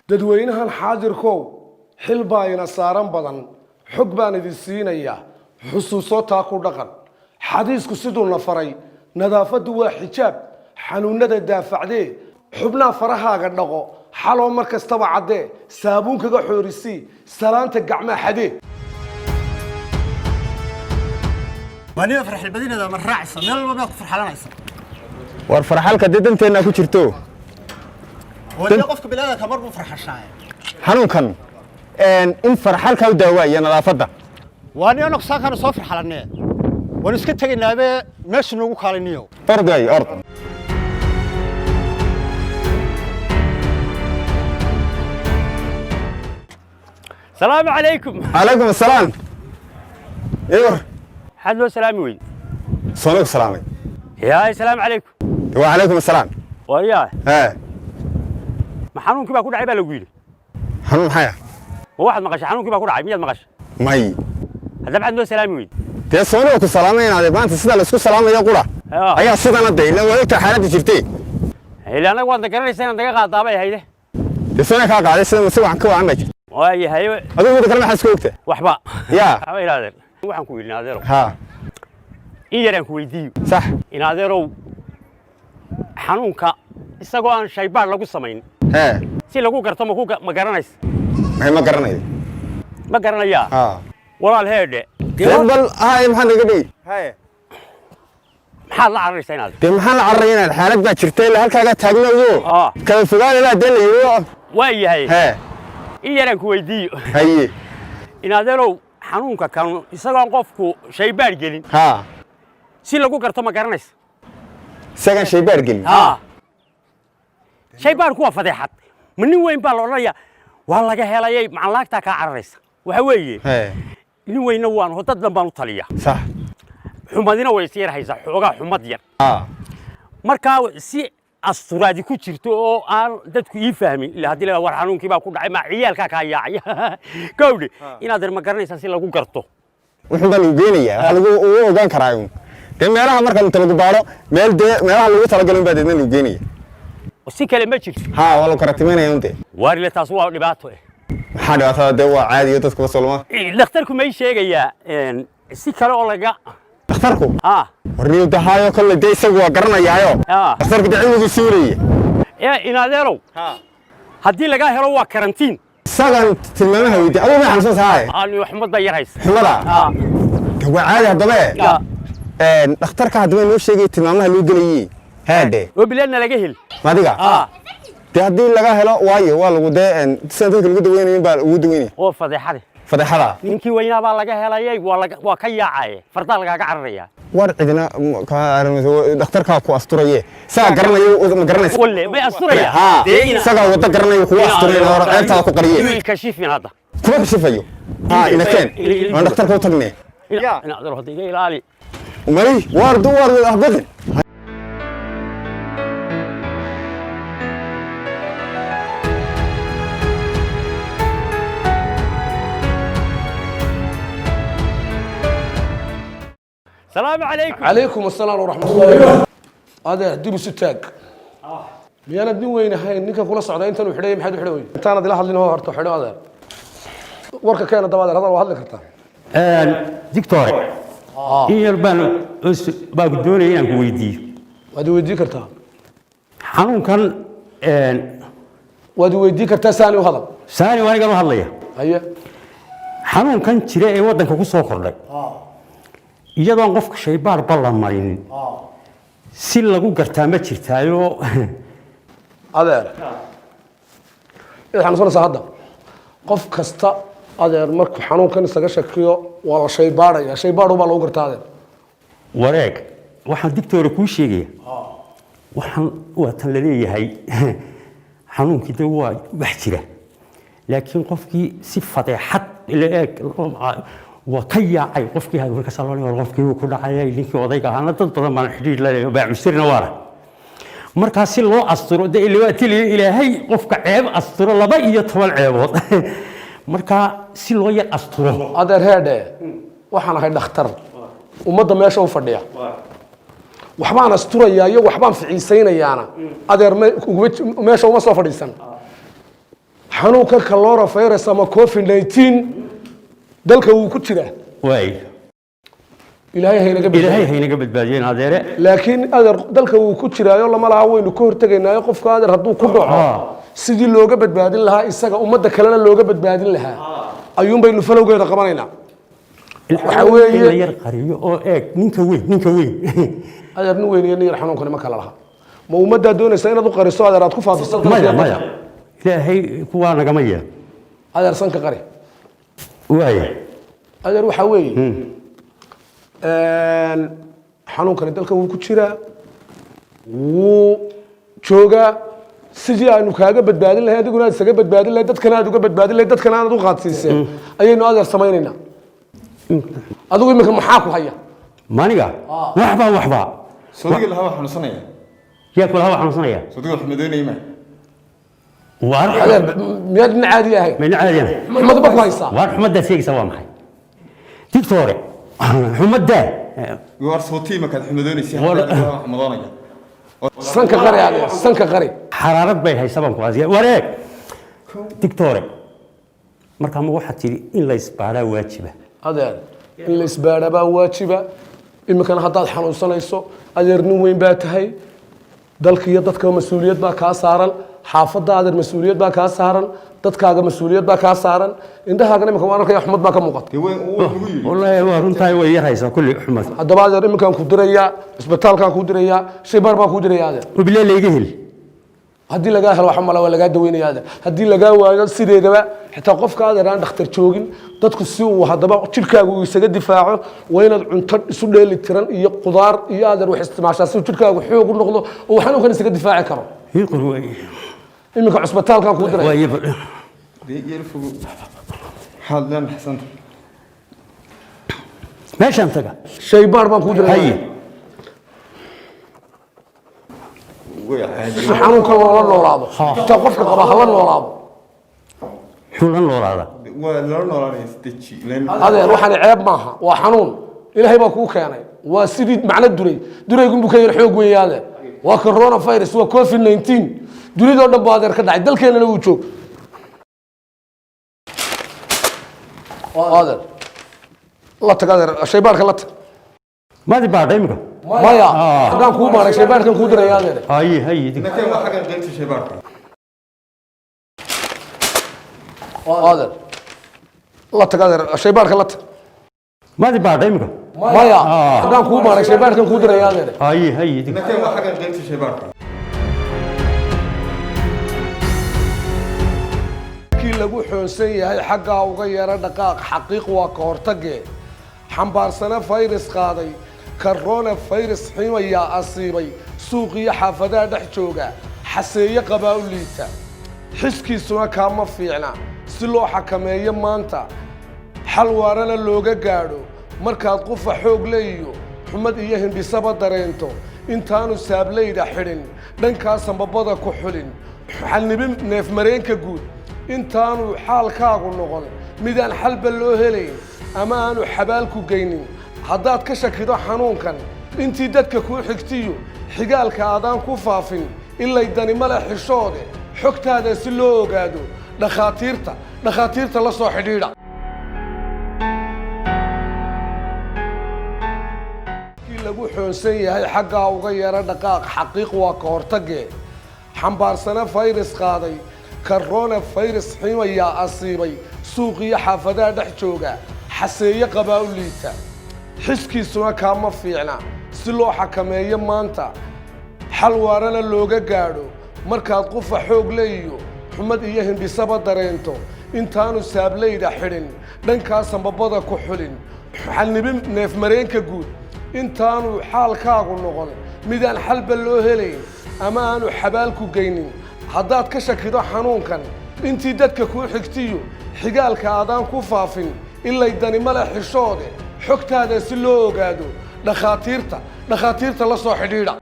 dadweynahan xaadirkow xil baa ina saaran badan xog baan idin siinayaa xusuuso taa ku dhaqan xadiisku siduu na faray nadaafadu waa xijaab xanuunada daafacdee xubnaha farahaaga dhaqo xaloo mar kastaba caddee saabuun kaga xoorisii salaanta gacmaha xadee وأنا أفرح البدينة ده من راعي ميل ما بياخد فرحة لنا يصير. والفرحة كديد أنت إنك كشرتو. وأنا قفك بلادك همر بفرح الشاي. حنون كان إن فرحة كودواء أنا لا فضة. وأنا نقصان كانوا صافر حلنا. ونسكت تجي نبي مش نوجو خالنيو. أرض أي أرض. السلام عليكم. عليكم السلام. إيه. حلو سلامي وين؟ صونك سلامي. يا سلام عليكم. وعليكم السلام. وياه. ها. ما حنون كيف أكون عيب على ويلي. حنون حياة. وواحد مقاش حنون كيف أكون عيب مية مقاش. ماي. هذا بعد سلامي وين؟ تي صونك سلامي أنا ما أنت سيدا لسكو سلامي يا قرا. أيها سيدا ندي لو وقت حالتي شفتي. إلا أنا وأنت كرر سنة دقيقة طابع هيدا. تسونك هاك على سيدا مسوي عن كوا عنك. واي هاي. أدو بدك كلام حسكوكته. وحبا. يا. هاي هذا. وحن كويل نادرو. ها. إيه كويديو. صح. نادرو. حنونك isagoo aan shaybaar lagu samayn si lagu garto ma garanaysa ma garanay ma garanaya walaal heede bal hay maxaan naga dhigi hay maxaa la carraysaa inaad maxaan la carraynaa xaalad baa jirtay ilaa halkaaga taagnayo kala fogaan ilaa dalayo waa yahay iyaraan ku weydiiyo haye inaadeerow xanuunka kan isagoo qofku shaybaar gelin si lagu garto ma garanaysa isagaan shaybaar gelin shaybaar kuwa fadeexad min weyn baa loo waa laga helayay macalaagta ka cararaysa waxa weeye nin weyna waan dad dan baan u taliya sax xumadina way sii yaraysaa xoogaa xumad yar marka si asturaadi ku jirto oo aan dadku ii fahmin ilaa hadii la war xanuunkii baa ku dhacay ma ciyaalka ka yaacay gowdhi inaad ma garanaysaa si lagu garto wuxuu baan u geenayaa waxa lagu ogaan karaa meelaha marka inta lagu baaro meelaha lagu talagalay baa deedna lagu geenayaa وسي كلمة جرت. ها والله كرتمين يا أنت. واري لتاسوا دبعته. حاجة هذا دوا عادي يتذكر بس والله. لا اختاركم أي شيء يا سي كلا ولا جا. اختاركم. ورني ده هايو كل ده يسوى قرنا يايو. اختارك ده علمه السوري. يا إنادرو. هدي لقاه هروا كارنتين. سجن تلمامها ويدي أول ما حنصوص هاي. أنا محمد بيرهيس. حمدا. هو عادي هذا بقى. اختارك هذا وين وش يجي تلمامها اللي يقولي. هذا وبلادنا لقيهل ما دقة تهدي لقاه لا واي والله وده سنتك اللي قد وين يبال ودويني هو فضيحة فضيحة يمكن وين يبال لقاه لا يي وكيا عاي فردا لقاه عريا ورعدنا دكتور كاكو أسطورية سا قرنا يو ما قرنا ولا ما أسطورية سا وده قرنا يو أسطورية أنت كاكو قرية الكشيف من هذا كم كشيف أيو إذا كان ما دكتور كاكو تغني يا أنا أقدر هدي إلى علي ومري وارد أهبطن السلام عليكم. عليكم السلام ورحمة الله. هذا ديب ستاك. ميانا دين وين هاي نيكا كل صعدة أنت وحدي محد وحدي. أنت أنا دلها اللي هو هرتو حلو هذا. ورك كان دبادر هذا وهذا كرتا. دكتور. يربان بقدوني أنا ويدي. وادي ويدي كرتا. حنون كان وادي ويدي كرتا ثاني وهذا. ثاني وأنا قالوا هلا. أيه. حنون كان شراء ودن كوكو سوكر لك. iyadoo qofka shaybaar ballan marin si lagu gartaa ma jirtaayo adeer waxaan soo saahada qof kasta adeer markuu xanuunkan isaga shakiyo waa la shaybaaraya shaybaar baa lagu gartaa adeer wareeg waxaan digtoora ku sheegaya waxaan waa tan la leeyahay xanuunkii waa wax jira laakiin qofkii si fadeexad ila eeg وكيا أي قفكي هذا الكسلاني والقفكي وكل حاجة لينك وضيق أنا تطلع من حديد لا بعمسرنا ورا مركز الله أسطر ده اللي وقت اللي إلى هاي قفك عيب أسطر الله بقى يطول عيبات مركز سلوا يأسطر هذا هذا وحنا هيدا اختر ومضى ما يشوف فرديا وحبان أسطر يا وحبان في عيسين يا أنا هذا ما يشوف ما صار فرديسان xanuunka coronavirus ama covid-19 dalka wuu ku jiraa waay ilaahay haynaga ilaahay haynaga badbaadiyeen adeere laakiin adeer dalka wuu ku jiraayo lama laha waynu ka hortegaynaayo qofka adeer hadduu ku dhaco sidii looga badbaadin lahaa isaga ummadda kalena looga badbaadin lahaa ayuun baynu falowgeeda qabanaynaa waxa weeye yar qariyo oo eeg ninka weyn adeer nin weyn iyo nin yar xanuunkani ma kala laha ma ummaddaa doonaysa inaad u qariso adeer aad ku faafiso maya ilaahay kuwaa nagama yeel adeer sanka qari waaya adeer waxa weeye xanuunkani dalka wuu ku jiraa wuu joogaa sidii aanu kaaga badbaadin lahayn adiguna aad isaga badbaadin lahayd dadkana aad uga badbaadin lahayd dadkana aad u qaadsiiseen ayaynu adeer samaynaynaa adigu iminka maxaa ku haya maniga waxba sodiga lahaa waa xanuunsanaya yaa kula hawa xanuunsanaya sodiga wax madoonayma adeer miyaad nin caadi ahayn mayna caadiyana maxmad ba ku haysaa waar xumaddaa sheegaysa waa maxay digtoore xumaddaa war sootii markaad xumadoonaysa wax madoonaya sanka qari adeer sanka qari xaraarad bay haysa baan ku asiya wareeg digtoore markaa ma waxaad tidhi in la isbaaraa waajiba adeer in la isbaadha baa waajiba iminkana haddaad xanuunsanayso adeer nin weyn baa tahay dalka iyo dadka mas-uuliyad baa kaa saaran xaafadda adeer mas-uuliyad baa kaa saaran dadkaaga mas-uuliyad baa kaa saaran indhahaagana iminka waan arkaya xumad baa ka muuqata wallaahi waa runtahay way yar haysaa kulli xumad haddaba adeer iminkaan ku dirayaa isbitaalkaan ku dirayaa shaybaar baan ku dirayaa adeer wabilee layga heli haddii lagaa helo waxa mala waa lagaa daweynaya adeer haddii lagaa waayo sideedaba xitaa qofka adeer aan dhakhtar joogin dadku si uu haddaba jirkaaga uu isaga difaaco waa inaad cunto isu dheeli tiran iyo qudaar iyo adeer wax isticmaashaa si jirkaagu xoog u noqdo oo xanuunkan isaga difaaci karo iminka cusbitaalkaan kuu diray yarfugu xaalan xasan meeshaan taga shaybaar baan kuu diray si xanuunkan loola noolaado xitaa qofka qaba hala noolaado muxuu la noolaadaa waa lala noolaanaya deji adeer waxaani ceeb maaha waa xanuun ilaahay baa kuu keenay waa sidii macno duraygunbuu ka yar xoog weeye adeer waa coronavirus waa covid-19 dunidoo dhan buu adeer ka dhacay dalkeenana wuu joog adeer la tag adeer shaybaarka la tag maadi baadha imika maya haddaan kuu baaray shaybaarkan kuu diraya adeer haye nakeen waa xaggan qaybta shaybaarka adeer la tag adeer shaybaarka la tag maadi baadha imika maya haddaan kuu baaray shaybaarkan kuu diraya adeer haye nakeen waa xaggan qaybta shaybaarka lagu xoonsan yahay xaggaa uga yeera dhaqaaq xaqiiq waa ka hortagee xambaarsana fayrus qaaday coronavirus ximayaa asiibay suuqiyo xaafadaha dhex jooga xaseeye qabaa u liita xiskiisuna kaama fiicna si loo xakameeyo maanta xal waarana looga gaadho markaad qufa xoog leeyiyo xumad iyo hindhisaba dareento intaanu saablayda xidhin dhankaa sambabada ku xulin xalnibin neefmareenka guud intaanu xaalkaagu noqon midaan xalba loo helayn ama aanu xabaalku geynin haddaad ka shakido xanuunkan intii dadka kuu xigtiyo xigaalka aadaan ku faafin ilay dani male xishoode xogtaada si loo ogaado dhakhaatiirta la soo xidhiidha lagu xoonsan yahay xaggaa uga yeera dhaqaaq xaqiiq waa ka hortagee xambaarsana fayrus qaaday coronavirus ximayaa asiibay suuqiyo xaafadaha dhex jooga xaseeye qabaa u liita xiskiisuna kaama fiicna si loo xakameeyo maanta xal waarana looga gaadho markaad qufa xoog leeyiyo xumad iyo hindhisaba dareento intaanu saablayda xidhin dhankaa sambabada ku xulin xalnibin neefmareenka guud intaanu xaalkaagu noqon midaan xalba loo helayn ama aanu xabaalku geynin haddaad ka shakido xanuunkan intii dadka kuu xigtiyo xigaalka aadaan ku faafin ilay dani male xishoode xogtaada si loo ogaado dhakhaatiirta la soo xidhiidha